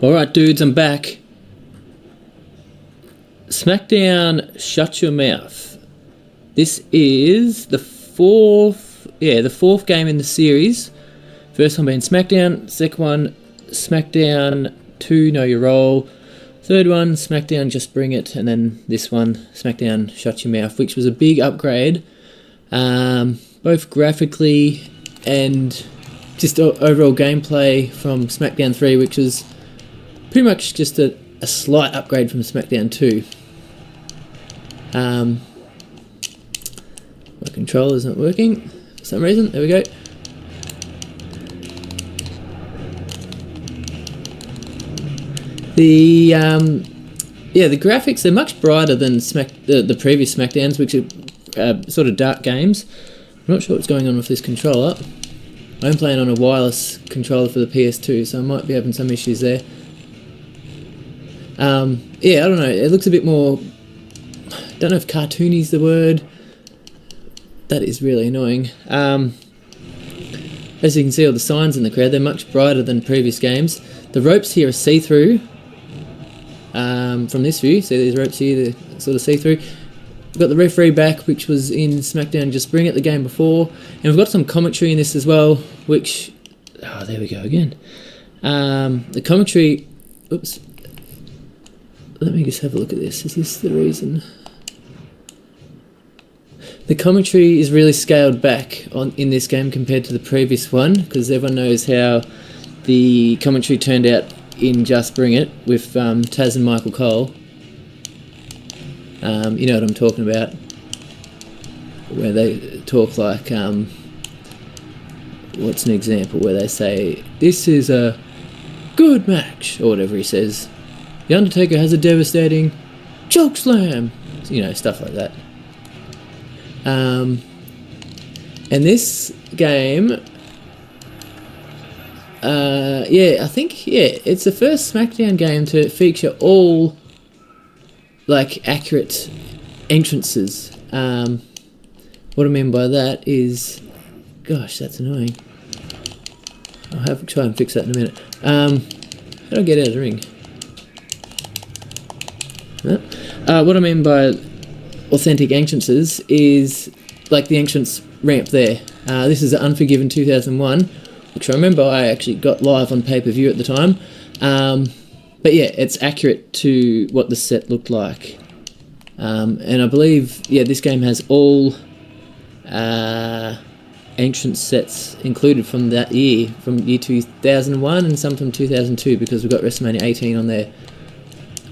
Alright dudes, I'm back. Smackdown, shut your mouth. This is the fourth game in the series. First one being Smackdown, second one Smackdown 2, Know Your Role. Third one, Smackdown, Just Bring It. And then this one, Smackdown, Shut Your Mouth, which was a big upgrade. Both graphically and just overall gameplay from Smackdown 3, which was pretty much just a slight upgrade from Smackdown 2. My controller's not working for some reason. There we go. The graphics, they're much brighter than the previous Smackdowns, which are sort of dark games. I'm not sure what's going on with this controller. I'm playing on a wireless controller for the PS2, so I might be having some issues there. I don't know, it looks a bit more, I don't know if cartoony is the word. That is really annoying. As you can see, all the signs in the crowd, they're much brighter than previous games. The ropes here are see-through. From this view, see these ropes here, they're sort of see-through. We've got the referee back, which was in Smackdown Just Bring It, the game before. And we've got some commentary in this as well, which, oh, there we go again. The commentary, oops. Let me just have a look at this. Is this the reason? The commentary is really scaled back in this game compared to the previous one, because everyone knows how the commentary turned out in Just Bring It with Taz and Michael Cole. You know what I'm talking about, where they talk like, what's an example where they say, this is a good match, or whatever he says. The Undertaker has a devastating chokeslam, you know, stuff like that. And this game, I think it's the first Smackdown game to feature all like accurate entrances. What I mean by that is, gosh, that's annoying. I'll have to try and fix that in a minute. How do I get out of the ring? What I mean by authentic entrances is like the entrance ramp there. This is Unforgiven 2001, which I remember I actually got live on pay-per-view at the time. But yeah, it's accurate to what the set looked like. And I believe, this game has all entrance sets included from that year, from year 2001 and some from 2002, because we've got WrestleMania 18 on there.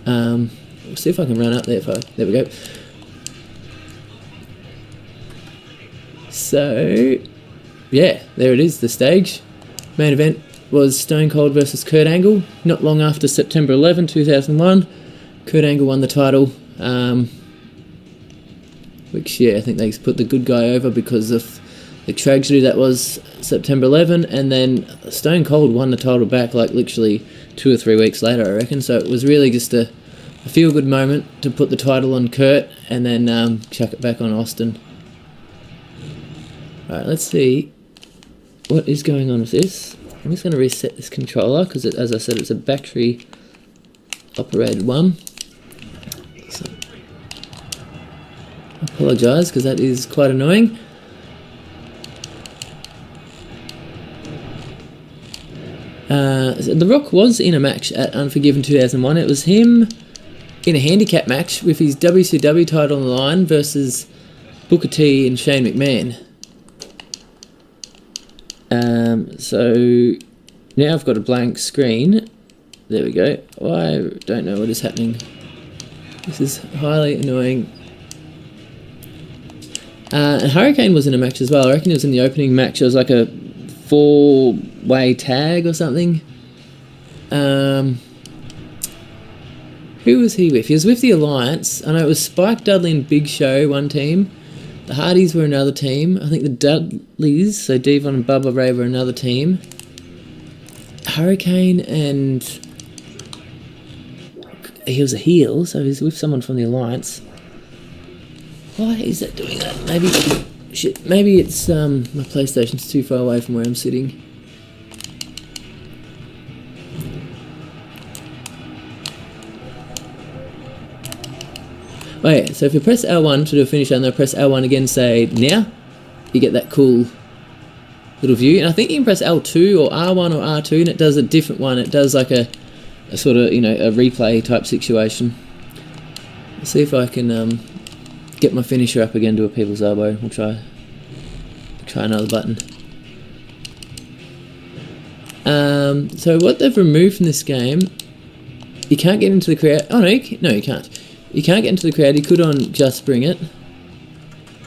We'll see if I can run up there. There we go. So, yeah, there it is, the stage. Main event was Stone Cold versus Kurt Angle. Not long after September 11, 2001, Kurt Angle won the title. Which, I think they put the good guy over because of the tragedy that was September 11, and then Stone Cold won the title back like literally 2 or 3 weeks later, I reckon. So it was really just a feel-good moment to put the title on Kurt and then chuck it back on Austin. Alright, let's see what is going on with this. I'm just going to reset this controller because, as I said, it's a battery-operated one. So, I apologise because that is quite annoying. The Rock was in a match at Unforgiven 2001. It was him in a handicap match with his WCW title on the line versus Booker T and Shane McMahon. So now I've got a blank screen. There we go. I don't know what is happening. This is highly annoying. And Hurricane was in a match as well. I reckon it was in the opening match. It was like a 4-way tag or something. Who was he with? He was with the Alliance. I know it was Spike Dudley and Big Show, one team. The Hardys were another team. I think the Dudleys, so Devon and Bubba Ray, were another team. Hurricane and... he was a heel, so he was with someone from the Alliance. Why is that doing that? Maybe... shit, maybe it's... my PlayStation's too far away from where I'm sitting. Oh yeah, so if you press L1 to do a finish and then press L1 again, say now, you get that cool little view. And I think you can press L2 or R1 or R2 and it does a different one. It does like a sort of, you know, a replay type situation. Let's see if I can get my finisher up again to a people's elbow. We'll try another button. So what they've removed from this game, you can't get into the crowd. Oh no, you can't. You can't get into the crowd. You could on Just Bring It.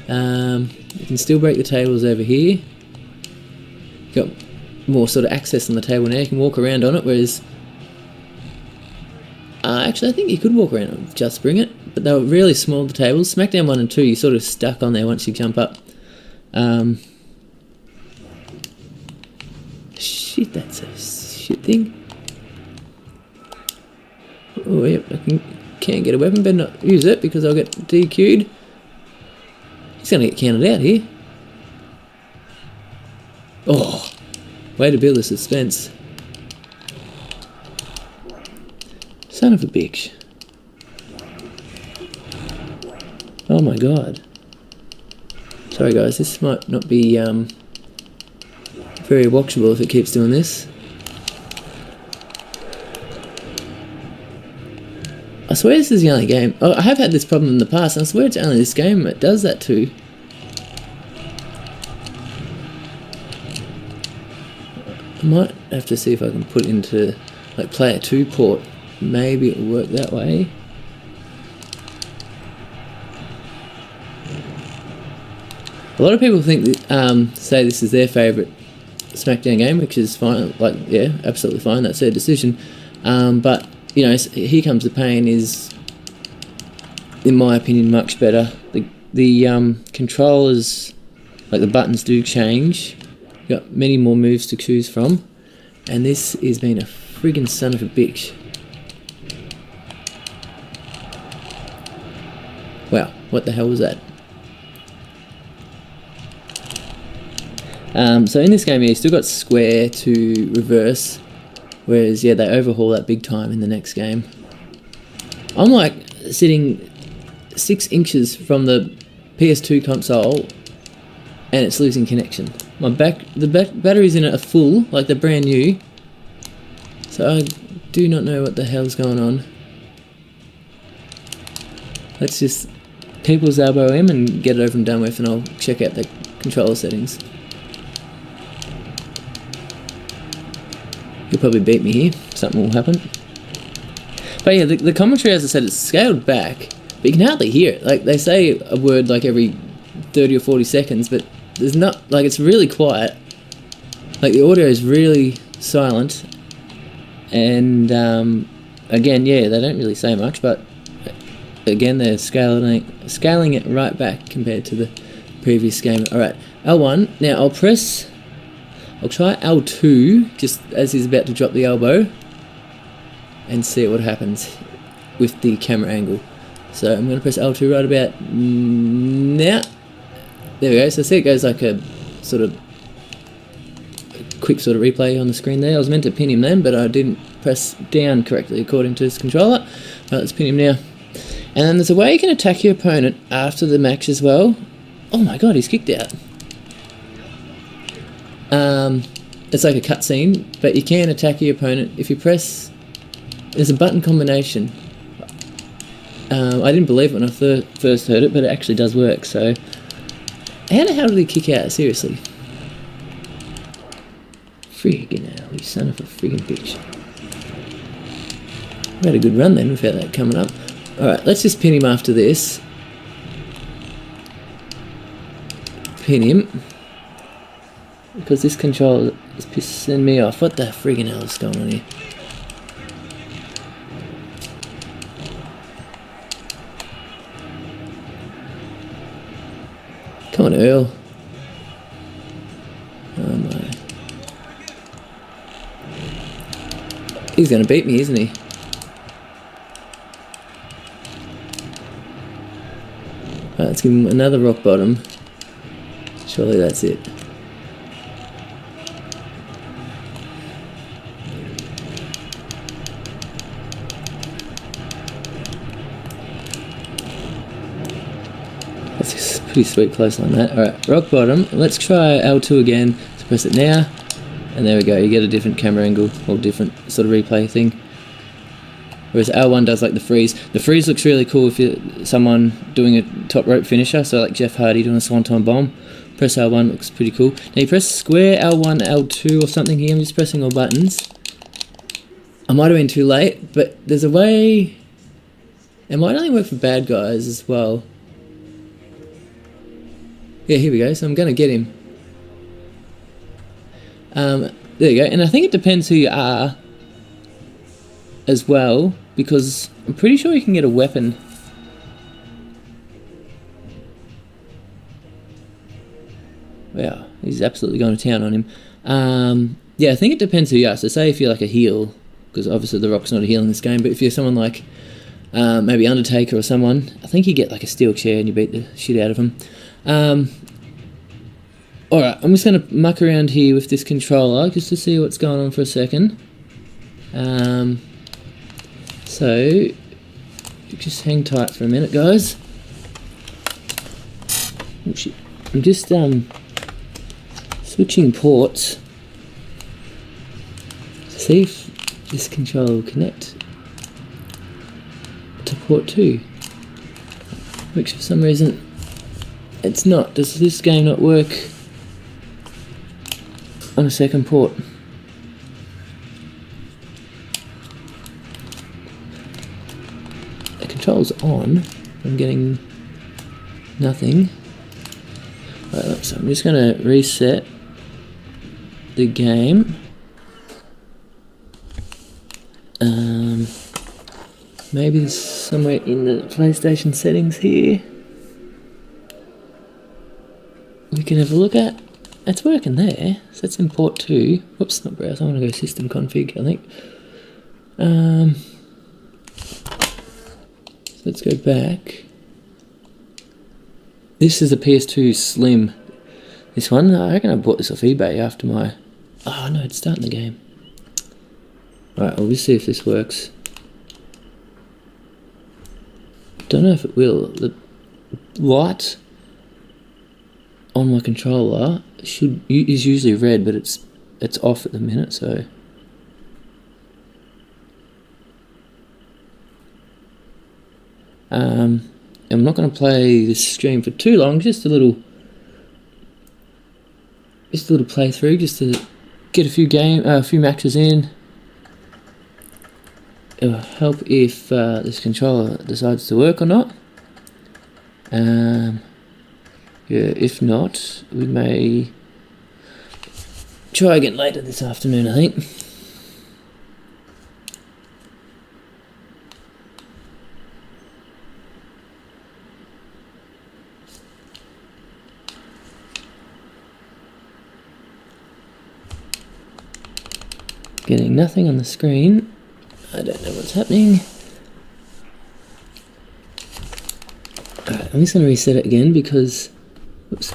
You can still break the tables over here. You've got more sort of access on the table now. You can walk around on it, whereas actually I think you could walk around on Just Bring It, but they were really small, the tables. Smackdown 1 and 2, you sort of stuck on there once you jump up. Shit, that's a shit thing. Oh yep, I can't get a weapon, better not use it because I'll get DQ'd. He's gonna get counted out here. Oh, way to build the suspense. Son of a bitch. Oh my god. Sorry guys, this might not be very watchable if it keeps doing this. I swear this is the only game. Oh, I have had this problem in the past, and I swear it's only this game that does that too. I might have to see if I can put into like player 2 port. Maybe it'll work that way. A lot of people think that, say this is their favourite Smackdown game, which is fine. Like, yeah, absolutely fine. That's their decision. But you know, Here Comes the Pain is, in my opinion, much better. The controllers, like the buttons, do change. You've got many more moves to choose from, and this has been a friggin' son of a bitch. Wow, what the hell was that? So in this game, you still got square to reverse, whereas yeah, they overhaul that big time in the next game. I'm like sitting 6 inches from the PS2 console, and it's losing connection. The batteries in it are full, like they're brand new. So I do not know what the hell's going on. Let's just people's elbow him and get it over and done with, and I'll check out the controller settings. He'll probably beat me here. Something will happen. But yeah, the commentary, as I said, it's scaled back, but you can hardly hear it. Like, they say a word like every 30 or 40 seconds, but there's not, like, it's really quiet. Like, the audio is really silent. And, again, yeah, they don't really say much, but again, they're scaling it right back compared to the previous game. Alright, L1. Now, I'll try L2, just as he's about to drop the elbow, and see what happens with the camera angle. So I'm going to press L2 right about now. There we go. So see, it goes like a sort of quick sort of replay on the screen there. I was meant to pin him then, but I didn't press down correctly according to his controller. Right, let's pin him now. And then there's a way you can attack your opponent after the match as well. Oh my god, he's kicked out. It's like a cutscene, but you can attack your opponent if you press. There's a button combination. I didn't believe it when I first heard it, but it actually does work. So, how the hell did he kick out? Seriously, friggin' hell, you son of a friggin' bitch! We had a good run then without that coming up. All right, let's just pin him after this. Pin him. Because this controller is pissing me off. What the friggin' hell is going on here? Come on, Earl. Oh my. He's gonna beat me, isn't he? Alright, let's give him another rock bottom. Surely that's it. Pretty sweet close on that. Alright, rock bottom. Let's try L2 again. Let's press it now. And there we go, you get a different camera angle, or different sort of replay thing. Whereas L1 does like the freeze. The freeze looks really cool if you're someone doing a top rope finisher, so like Jeff Hardy doing a swanton bomb. Press L1, looks pretty cool. Now you press square L1, L2 or something here. I'm just pressing all buttons. I might have been too late, but there's a way... It might only work for bad guys as well. Yeah, here we go, so I'm going to get him. There you go, and I think it depends who you are as well, because I'm pretty sure you can get a weapon. Wow, he's absolutely going to town on him. Yeah, I think it depends who you are. So say if you're like a heel, because obviously The Rock's not a heel in this game, but if you're someone like maybe Undertaker or someone, I think you get like a steel chair and you beat the shit out of him. Alright, I'm just going to muck around here with this controller just to see what's going on for a second. So, just hang tight for a minute, guys. Oh, shit. I'm just switching ports to see if this controller will connect to port 2, which for some reason it's not. Does this game not work on a second port? The control's on. I'm getting nothing. Right, so I'm just going to reset the game. Maybe it's somewhere in the PlayStation settings here we can have a look at. It's working there, so it's in port 2. Whoops, not browse, I want to go system config, I think. So let's go back. This is a PS2 Slim. This one, I reckon I bought this off eBay after my... Oh no, it's starting the game. Alright, well, we'll see if this works. Don't know if it will. The light on my controller is usually red, but it's off at the minute, so... I'm not going to play this stream for too long, just a little playthrough, just to get a few matches in. It'll help if this controller decides to work or not. Yeah, if not, we may try again later this afternoon, I think. Getting nothing on the screen. I don't know what's happening. Alright, I'm just going to reset it again because oops,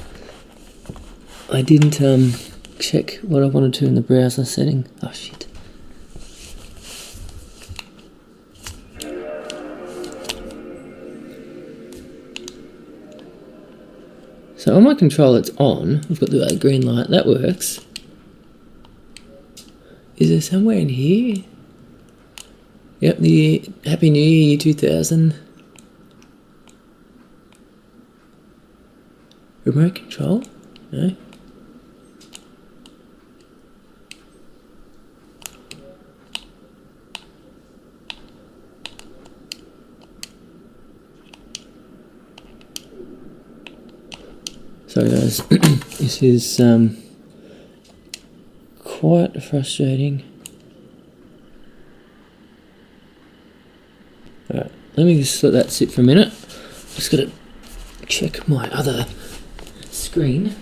I didn't check what I wanted to in the browser setting. Oh shit. So on my controller it's on. We've got the green light. That works. Is there somewhere in here? Yep, the Happy New Year 2000. Remote control? No. Sorry guys, this is quite frustrating. Alright, let me just let that sit for a minute. Just gotta check my other screen.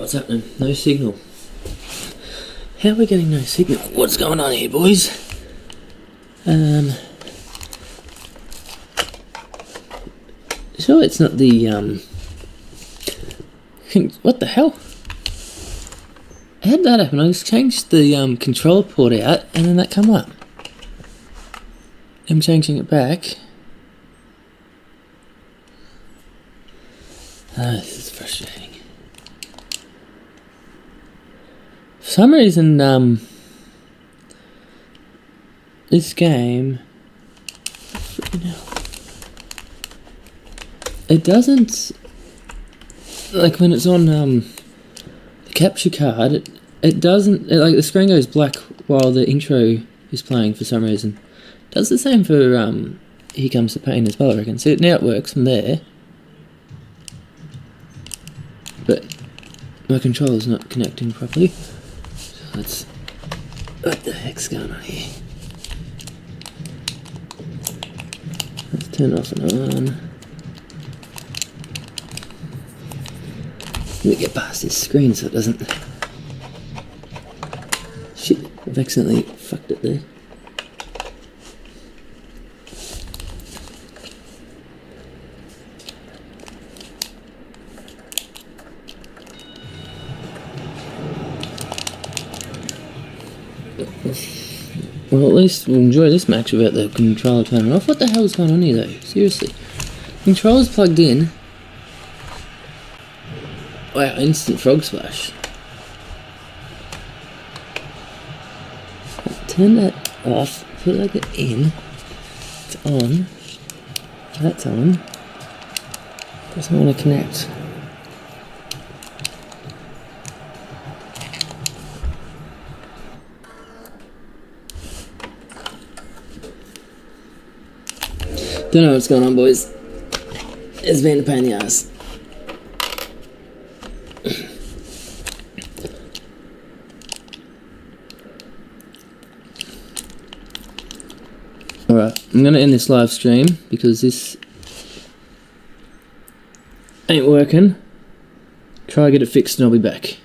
what's happening. No signal. How are we getting no signal? What's going on here, boys? Sure, it's not the what the hell? How did that happen? I just changed the controller port out, and then that come up. I'm changing it back. This is frustrating. For some reason, this game, it doesn't, like when it's on the capture card, it doesn't, like the screen goes black while the intro is playing for some reason. It does the same for Here Comes the Pain as well, I reckon. See, now it works from there. But my controller's not connecting properly. So let's... What the heck's going on here? Let's turn off and on. Let me get past this screen so it doesn't... Shit, I've accidentally fucked it there. Well, at least we'll enjoy this match without the controller turning off. What the hell is going on here, though? Seriously. Controller's plugged in. Wow, instant frog splash. Turn that off. Plug it in. It's on. That's on. Doesn't want to connect. Don't know what's going on, boys. It's been a pain in the ass. Alright, I'm gonna end this live stream because this ain't working. Try to get it fixed and I'll be back.